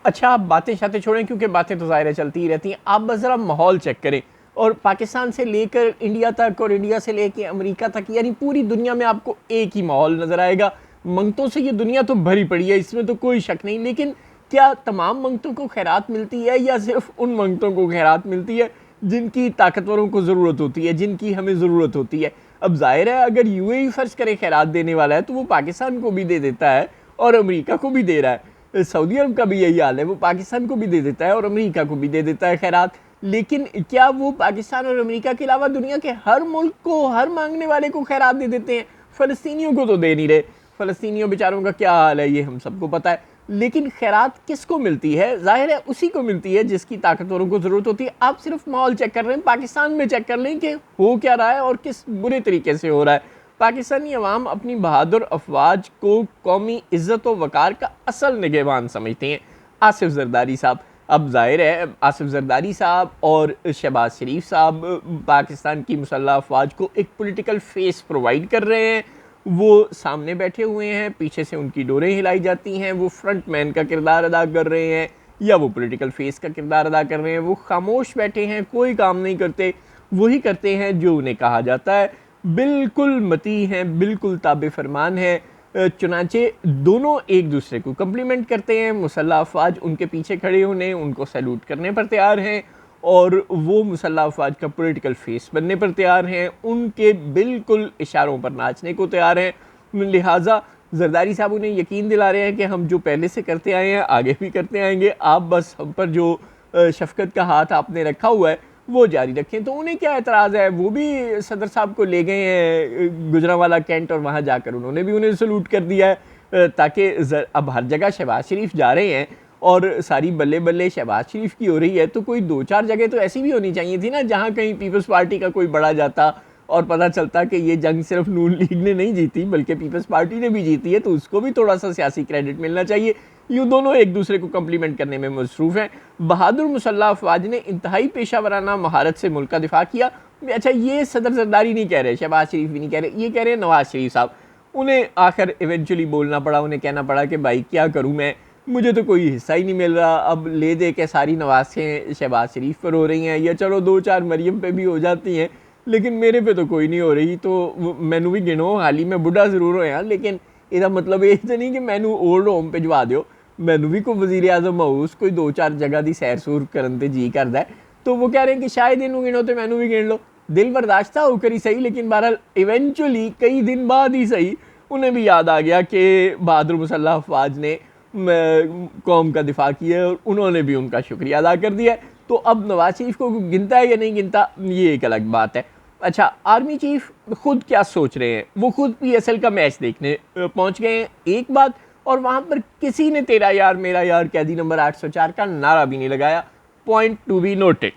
अच्छा, आप बातें शातें छोड़ें क्योंकि बातें तो ज़ाहिर है चलती ही रहती हैं। आप बस ज़रा माहौल चेक करें और पाकिस्तान से लेकर इंडिया तक और इंडिया से लेकर अमेरिका तक, यानी पूरी दुनिया में आपको एक ही माहौल नज़र आएगा। मंगतों से ये दुनिया तो भरी पड़ी है, इसमें तो कोई शक नहीं। लेकिन क्या तमाम मंगतों को खैरात मिलती है या सिर्फ उन मंगतों को खैरात मिलती है जिनकी ताकतवरों को ज़रूरत होती है, जिनकी हमें ज़रूरत होती है? अब जाहिर है अगर यूएई फ़र्ज़ करे खैरात देने वाला है तो वो पाकिस्तान को भी दे देता है और अमेरिका को भी दे रहा है। सऊदी अरब का भी यही हाल है, वो पाकिस्तान को भी दे देता है और अमेरिका को भी दे देता है खैरात। लेकिन क्या वो पाकिस्तान और अमेरिका के अलावा दुनिया के हर मुल्क को, हर मांगने वाले को खैरात दे देते हैं? फ़लस्तीनियों को तो दे नहीं रहे। फ़लस्तीनियों बेचारों का क्या हाल है ये हम सबको पता है। लेकिन खैरात किसको मिलती है? ज़ाहिर है उसी को मिलती है जिसकी ताकतवरों को ज़रूरत होती है। आप सिर्फ माहौल चेक कर रहे हैं, पाकिस्तान में चेक कर लें कि हो क्या रहा है और किस बुरे तरीके से हो रहा है। पाकिस्तानी अवाम अपनी बहादुर अफवाज को कौमी इज़्ज़त व वक़ार का असल निगहबान समझते हैं। आसिफ ज़रदारी साहब, अब ज़ाहिर है आसिफ ज़रदारी साहब और शहबाज शरीफ साहब पाकिस्तान की मुसल्लह अफवाज को एक पॉलिटिकल फेस प्रोवाइड कर रहे हैं। वो सामने बैठे हुए हैं, पीछे से उनकी डोरें हिलाई जाती हैं, वो फ्रंट मैन का किरदार अदा कर रहे हैं या वो पॉलिटिकल फेस का किरदार अदा कर रहे हैं। वो खामोश बैठे हैं, कोई काम नहीं करते, वही करते हैं जो उन्हें कहा जाता है। बिल्कुल मती हैं, बिल्कुल ताबे फरमान है। चुनांचे दोनों एक दूसरे को कम्प्लीमेंट करते हैं। मुसल्लह अफवाज उनके पीछे खड़े होने, उनको सैल्यूट करने पर तैयार हैं और वो मुसल्लह अफवाज का पॉलिटिकल फेस बनने पर तैयार हैं, उनके बिल्कुल इशारों पर नाचने को तैयार हैं। लिहाजा जरदारी साहब उन्हें यकीन दिला रहे हैं कि हम जो पहले से करते आए हैं आगे भी करते आएंगे, आप बस हम पर जो शफकत का हाथ आपने रखा हुआ है वो जारी रखें। तो उन्हें क्या एतराज़ है? वो भी सदर साहब को ले गए हैं गुजरांवाला कैंट और वहाँ जाकर उन्होंने भी उन्हें सलूट कर दिया है, ताकि अब हर जगह शहबाज शरीफ जा रहे हैं और सारी बल्ले बल्ले शहबाज शरीफ की हो रही है, तो कोई दो चार जगह तो ऐसी भी होनी चाहिए थी ना जहाँ कहीं पीपल्स पार्टी का कोई बड़ा जाता और पता चलता कि ये जंग सिर्फ नून लीग ने नहीं जीती बल्कि पीपल्स पार्टी ने भी जीती है, तो उसको भी थोड़ा सा सियासी क्रेडिट मिलना चाहिए। यूँ दोनों एक दूसरे को कम्प्लीमेंट करने में मसरूफ़ हैं। बहादुर मुसल्लह अफवाज ने इंतहाई पेशा वराना महारत से मुल्क का दिफा किया। अच्छा, ये सदर जरदारी नहीं कह रहे, शहबाज शरीफ भी नहीं कह रहे, ये कह रहे हैं नवाज शरीफ साहब। उन्हें आखिर इवेंचुअली बोलना पड़ा, उन्हें कहना पड़ा कि भाई क्या करूँ मैं, मुझे तो कोई हिस्सा ही नहीं मिल रहा। अब ले दे के सारी नवाज़ें शहबाज शरीफ पर हो रही हैं, या चलो दो चार मरियम पे भी हो जाती हैं, लेकिन मेरे पे तो कोई नहीं हो रही। तो मैनू भी गिनो, हाल ही में बुढ़ा ज़रूर होया, लेकिन इसका मतलब ये तो नहीं कि मैनू ओल्ड होम भिजवा दो, मैनू भी कोई वज़ीर आज़म हाउस कोई दो चार जगह की सैर सूर करन ते जी करता है। तो वो कह रहे हैं कि शायद इनू गिनो तो मैनू भी गिन लो। दिल बर्दाश्त था होकर ही सही, लेकिन बहरहाल इवेंचुअली कई दिन बाद ही सही उन्हें भी याद आ गया कि बहादुर मुसल्लह अफवाज ने कौम का दिफा किया और उन्होंने भी उनका शुक्रिया अदा कर दिया। तो अब नवाज शरीफ को गिनता है या नहीं गिनता, ये एक अलग बात है। अच्छा, आर्मी चीफ खुद क्या सोच रहे हैं? वो खुद पीएसएल का मैच देखने पहुंच गए हैं एक बात, और वहां पर किसी ने तेरा यार मेरा यार कैदी नंबर 804 का नारा भी नहीं लगाया। Point to be noted.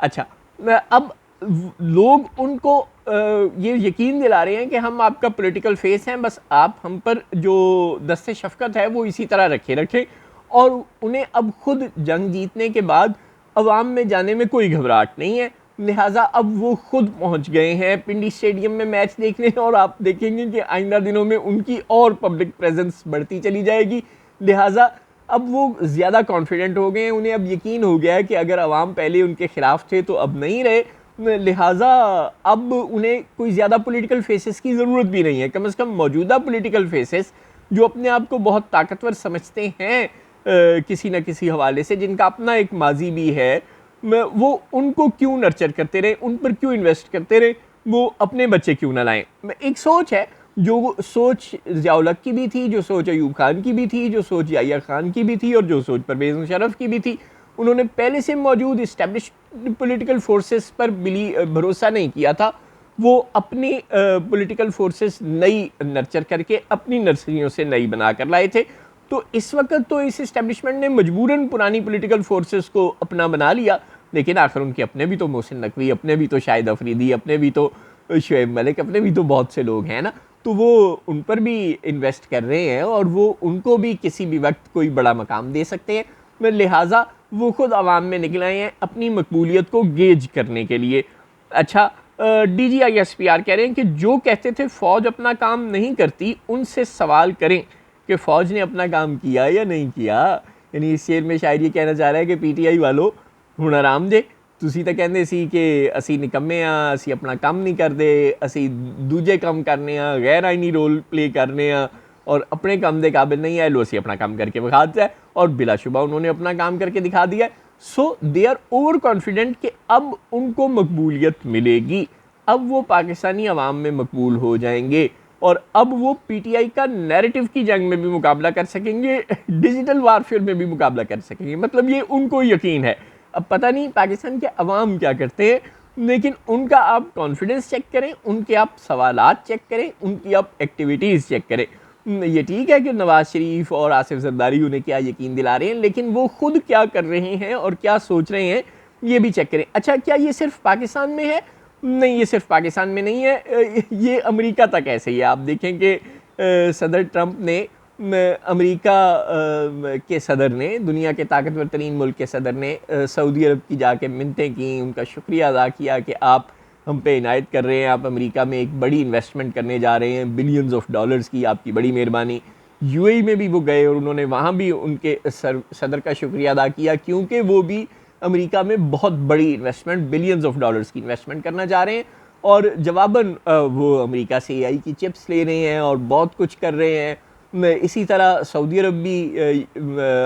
अच्छा, अब लोग उनको ये यकीन दिला रहे हैं कि हम आपका पॉलिटिकल फेस हैं, बस आप हम पर जो दस्ते शफकत है वो इसी तरह रखें, और उन्हें अब खुद जंग जीतने के बाद अवाम में जाने में कोई घबराहट नहीं है। लिहाजा अब वो खुद पहुंच गए हैं पिंडी स्टेडियम में मैच देखने, और आप देखेंगे कि आइंदा दिनों में उनकी और पब्लिक प्रेजेंस बढ़ती चली जाएगी। लिहाजा अब वो ज़्यादा कॉन्फिडेंट हो गए हैं, उन्हें अब यकीन हो गया है कि अगर अवाम पहले उनके ख़िलाफ़ थे तो अब नहीं रहे। लिहाजा अब उन्हें कोई ज़्यादा पॉलिटिकल फेसेस की ज़रूरत भी नहीं है। कम से कम मौजूदा पॉलिटिकल फेसेस जो अपने आप को बहुत ताकतवर समझते हैं किसी न किसी हवाले से, जिनका अपना एक माजी भी है, वो उनको क्यों नर्चर करते रहे, उन पर क्यों इन्वेस्ट करते रहे, वो अपने बच्चे क्यों ना लाएं। एक सोच है, जो सोच ज़िया-उल-हक की भी थी, जो सोच अयूब खान की भी थी, जो सोच याहिया खान की भी थी और जो सोच परवेज़ मुशर्रफ की भी थी। उन्होंने पहले से मौजूद इस्टेब्लिश पॉलिटिकल फोर्सेस पर भरोसा नहीं किया था, वो अपनी पॉलिटिकल फोर्सेस नई नर्चर करके अपनी नर्सरियों से नई बना कर लाए थे। तो इस वक्त तो इस इस्टेब्लिशमेंट ने मजबूरन पुरानी पॉलिटिकल फोर्सेस को अपना बना लिया, लेकिन आखिर उनके अपने भी तो मोहसिन नकवी, अपने भी तो शाहिद अफरीदी, अपने भी तो शुएब मलिक, अपने भी तो बहुत से लोग हैं ना, तो वो उन पर भी इन्वेस्ट कर रहे हैं और वो उनको भी किसी भी वक्त कोई बड़ा मकाम दे सकते हैं। लिहाजा वो खुद आवाम में निकल आए हैं अपनी मकबूलियत को गेज करने के लिए। अच्छा, DGISPR कह रहे हैं कि जो कहते थे फ़ौज अपना काम नहीं करती, उनसे सवाल करें कि फ़ौज ने अपना काम किया या नहीं किया। यानी इस शेर में शायद ये कहना चाह रहा है कि पीटीआई वालों ਹੁਣ ਆਰਾਮ ਜੇ ਤੁਸੀਂ ਤਾਂ ਕਹਿੰਦੇ ਸੀ ਕਿ ਅਸੀਂ ਨਿਕੰਮੇ ਆ, ਅਸੀਂ ਆਪਣਾ ਕੰਮ ਨਹੀਂ ਕਰਦੇ, ਅਸੀਂ ਦੂਜੇ ਕੰਮ ਕਰਨੇ ਆ, ਗੈਰ ਆਈਨੀ ਰੋਲ प्ले करने ਆ और अपने काम के काबिल नहीं है, लो असी अपना काम करके दिखा दिया है और बिलाशुबा उन्होंने अपना काम करके दिखा दिया है। सो दे आर ओवर कॉन्फिडेंट कि अब उनको मकबूलियत मिलेगी, अब वो पाकिस्तानी अवाम में मकबूल हो जाएंगे और अब वो पीटीआई का नैरेटिव की जंग में भी मुकाबला कर सकेंगे, डिजिटल वारफेयर में भी मुकाबला कर सकेंगे। मतलब ये उनको यकीन है। अब पता नहीं पाकिस्तान के अवाम क्या करते हैं, लेकिन उनका आप कॉन्फिडेंस चेक करें, उनके आप सवालात चेक करें, उनकी आप एक्टिविटीज़ चेक करें। ये ठीक है कि नवाज़ शरीफ और आसिफ जरदारी उन्हें क्या यकीन दिला रहे हैं, लेकिन वो खुद क्या कर रहे हैं और क्या सोच रहे हैं ये भी चेक करें। अच्छा, क्या ये सिर्फ पाकिस्तान में है? नहीं, ये सिर्फ पाकिस्तान में नहीं है, ये अमेरिका तक ऐसे ही है। आप देखें कि सदर ट्रंप ने अमेरिका के सदर ने, दुनिया के ताकतवर तरीन मुल्क के सदर ने सऊदी अरब की जाके मिन्नतें की, उनका शुक्रिया अदा किया कि आप हम पे इनायत कर रहे हैं, आप अमेरिका में एक बड़ी इन्वेस्टमेंट करने जा रहे हैं, बिलियंस ऑफ डॉलर्स की, आपकी बड़ी मेहरबानी। यूएई में भी वो गए और उन्होंने वहाँ भी उनके सदर का शुक्रिया अदा किया, क्योंकि वो भी अमेरिका में बहुत बड़ी इन्वेस्टमेंट, बिलियंस ऑफ डॉलर्स की इन्वेस्टमेंट करना चाह रहे हैं। और जवाबन वो अमेरिका से एआई की चिप्स ले रहे हैं और बहुत कुछ कर रहे हैं। इसी तरह सऊदी अरब भी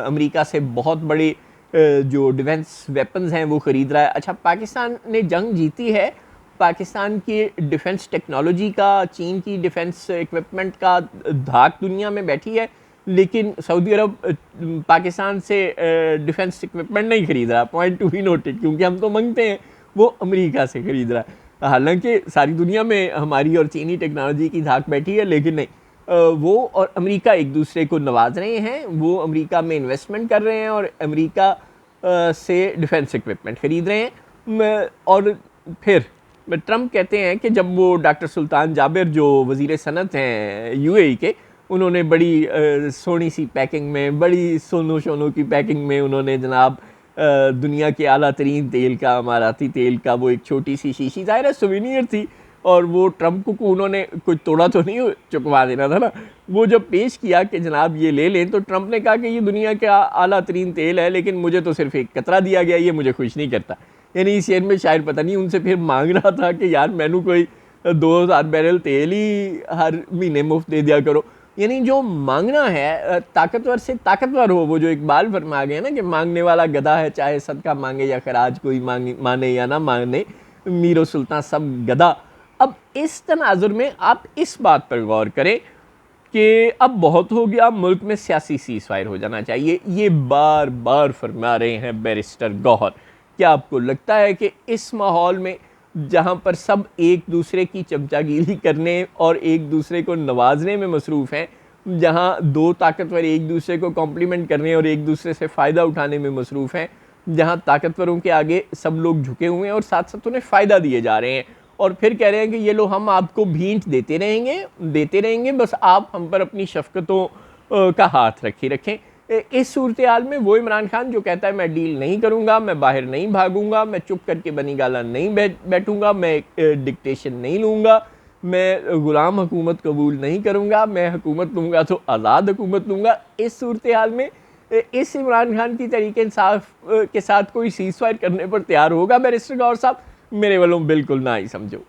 अमेरिका से बहुत बड़े जो डिफेंस वेपन्स हैं वो ख़रीद रहा है। अच्छा, पाकिस्तान ने जंग जीती है, पाकिस्तान की डिफेंस टेक्नोलॉजी का, चीन की डिफेंस इक्विपमेंट का धाक दुनिया में बैठी है, लेकिन सऊदी अरब पाकिस्तान से डिफेंस इक्विपमेंट नहीं खरीद रहा। पॉइंट टू बी नोटेड, क्योंकि हम तो मांगते हैं, वो अमेरिका से खरीद रहा है। हालांकि सारी दुनिया में हमारी और चीनी टेक्नोलॉजी की धाक बैठी है, लेकिन नहीं, वो और अमेरिका एक दूसरे को नवाज रहे हैं, वो अमेरिका में इन्वेस्टमेंट कर रहे हैं और अमेरिका से डिफेंस इक्विपमेंट खरीद रहे हैं। और फिर ट्रंप कहते हैं कि जब वो डॉक्टर सुल्तान जाबिर जो वज़ीर सनत हैं यूएई के, उन्होंने बड़ी सोनी सी पैकिंग में, बड़ी सोनो शोनो की पैकिंग में उन्होंने जनाब दुनिया के आला तरीन तेल का, अमाराती तेल का, वो एक छोटी सी शीशी, ज़ाहिर है सुवेनियर थी, और वो ट्रंप को उन्होंने कुछ तोड़ा तो नहीं, चुकवा देना था ना। वो जब पेश किया कि जनाब ये ले लें, तो ट्रंप ने कहा कि ये दुनिया का आला तरीन तेल है, लेकिन मुझे तो सिर्फ एक कतरा दिया गया, ये मुझे खुश नहीं करता। यानी इस शेर में शायद पता नहीं उनसे फिर मांग रहा था कि यार मैनू कोई 2000 बैरल तेल ही हर महीने मुफ्त दे दिया करो। यानी जो मांगना है, ताकतवर से ताकतवर हो, वो जो इकबाल फरमा गए ना कि मांगने वाला गधा है, चाहे सदका मांगे या खराज, कोई माने या ना माने, मीरो सुल्तान सब गधा। अब इस तनाजुर में आप इस बात पर गौर करें कि अब बहुत हो गया, मुल्क में सियासी सीज़फायर हो जाना चाहिए। ये बार बार फरमा रहे हैं बैरिस्टर गौहर। क्या आपको लगता है कि इस माहौल में, जहाँ पर सब एक दूसरे की चमचागिरी करने और एक दूसरे को नवाजने में मसरूफ़ हैं, जहाँ दो ताकतवर एक दूसरे को कॉम्प्लीमेंट करने और एक दूसरे से फ़ायदा उठाने में मसरूफ़ हैं, जहाँ ताकतवरों के आगे सब लोग झुके हुए हैं और साथ साथ उन्हें फ़ायदा दिए जा रहे हैं, और फिर कह रहे हैं कि ये लो हम आपको भींट देते रहेंगे, बस आप हम पर अपनी शफ़क़तों का हाथ रखें। इस सूरत हाल में वो इमरान खान जो कहता है मैं डील नहीं करूँगा, मैं बाहर नहीं भागूंगा, मैं चुप करके बनी गाला नहीं बैठूँगा, मैं डिक्टेशन नहीं लूँगा, मैं ग़ुलाम हुकूमत कबूल नहीं करूँगा, मैं हुकूमत लूँगा तो आज़ाद हुकूमत लूँगा। इस सूरत हाल में इस इमरान खान की तरीके इंसाफ के साथ कोई सीज़फायर करने पर तैयार होगा बैरिस्टर गौहर साहब? मेरे वालों बिल्कुल ना ही समझो।